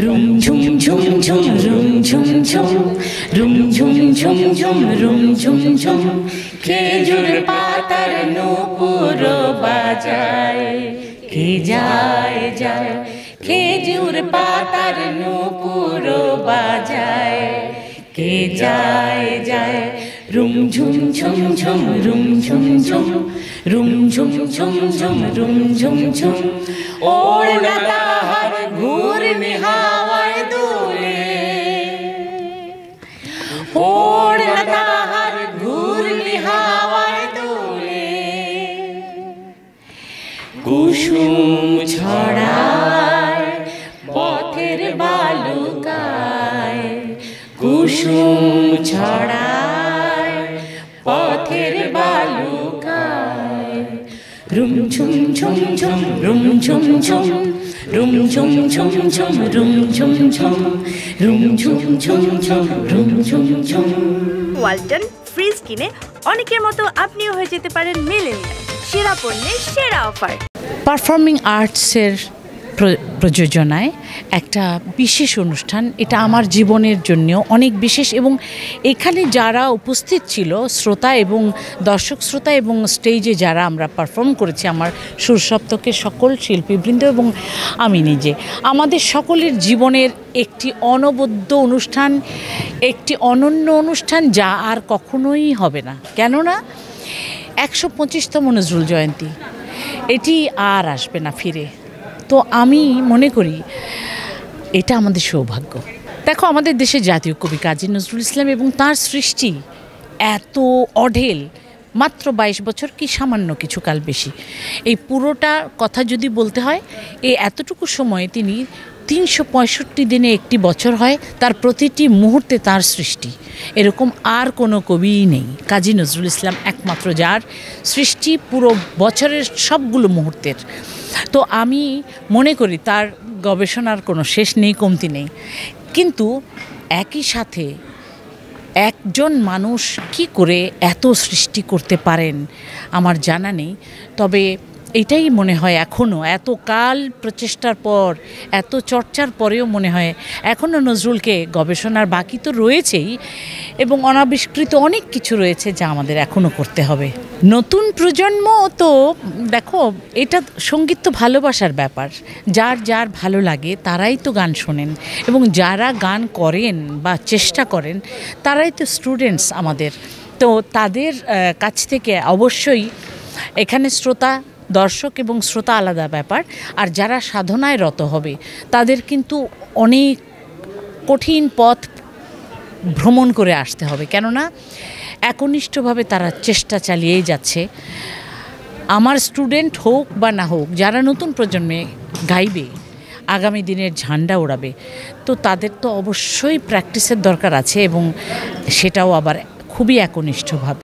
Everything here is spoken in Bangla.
রুম ঝুম ঝুম ঝুম রুম ঝুম ঝুম রুম ঝুম ঝুম ঝুম রুম ঝুম ঝুম খেজুর পাতার নূপুর বাজায় কে যায় যায় খেজুর পাতার নূপুর বাজায় কে যায় যায় রুম ঝুম ঝুম ঝুম রুম ঝুম ঝুম রুম ঝুম ঝুম ঝুম রুম ঝুম ঝুম ওড়না তাহার ঘূর্ণি হাওয়ায় দোলে ওড়না তাহার ঘূর্ণি হাওয়ায় দোলে কুসুম ছড়ায় পথের বালুকায় কুসুম ছড়ায় পথের বালুকায় রুম ঝুম ঝুম ঝুম রুম ঝুম ঝুম রুম ঝুম ঝুম ঝুম রুম ঝুম ঝুম রুম ঝুম ঝুম ঝুম রুম ঝুম ঝুম। ওয়ালটন ফ্রিজ কিনে অনেকের মতো আপনিও হয়ে যেতে পারেন মিলেনিয়াল। সেরা পণ্যের সেরা অফার। পারফর্মিং আর্টসের প্রযোজনায় একটা বিশেষ অনুষ্ঠান, এটা আমার জীবনের জন্য অনেক বিশেষ, এবং এখানে যারা উপস্থিত ছিল শ্রোতা এবং দর্শক শ্রোতা এবং স্টেজে যারা আমরা পারফর্ম করেছি, আমার সুরসপ্তকের সকল শিল্পীবৃন্দ এবং আমি নিজে, আমাদের সকলের জীবনের একটি অনবদ্য অনুষ্ঠান, একটি অনন্য অনুষ্ঠান যা আর কখনোই হবে না। কেননা 125তম নজরুল জয়ন্তী, এটি আর আসবে না ফিরে। তো আমি মনে করি এটা আমাদের সৌভাগ্য। দেখো, আমাদের দেশে জাতীয় কবি কাজী নজরুল ইসলাম এবং তার সৃষ্টি এত অঢেল, মাত্র 22 বছর কি সামান্য কিছুকাল বেশি, এই পুরোটা কথা যদি বলতে হয়, এই এতটুকু সময়ে তিনি 365 দিনে একটি বছর হয়, তার প্রতিটি মুহূর্তে তার সৃষ্টি। এরকম আর কোনো কবিই নেই, কাজী নজরুল ইসলাম একমাত্র যার সৃষ্টি পুরো বছরের সবগুলো মুহূর্তের। তো আমি মনে করি তার গবেষণার কোনো শেষ নেই, কমতি নেই। কিন্তু একই সাথে একজন মানুষ কি করে এত সৃষ্টি করতে পারেন আমার জানা নেই। তবে এটাই মনে হয় এখনও এত কাল প্রচেষ্টার পর, এত চর্চার পরেও মনে হয় এখনও নজরুলকে গবেষণার বাকি তো রয়েছেই, এবং অনাবিষ্কৃত অনেক কিছু রয়েছে যা আমাদের এখনও করতে হবে। নতুন প্রজন্ম তো দেখো, এটা সঙ্গীত তো ভালোবাসার ব্যাপার, যার যার ভালো লাগে তারাই তো গান শোনেন, এবং যারা গান করেন বা চেষ্টা করেন তারাই তো স্টুডেন্টস আমাদের। তো তাদের কাছ থেকে অবশ্যই এখানে শ্রোতা, দর্শক এবং শ্রোতা আলাদা ব্যাপার, আর যারা সাধনায় রত হবে তাদের কিন্তু অনেক কঠিন পথ ভ্রমণ করে আসতে হবে, কেননা একনিষ্ঠভাবে তারা চেষ্টা চালিয়েই যাচ্ছে। আমার স্টুডেন্ট হোক বা না হোক, যারা নতুন প্রজন্মে গাইবে, আগামী দিনের ঝান্ডা ওড়াবে, তো তাদের তো অবশ্যই প্র্যাকটিসের দরকার আছে, এবং সেটাও আবার খুবই একনিষ্ঠভাবে।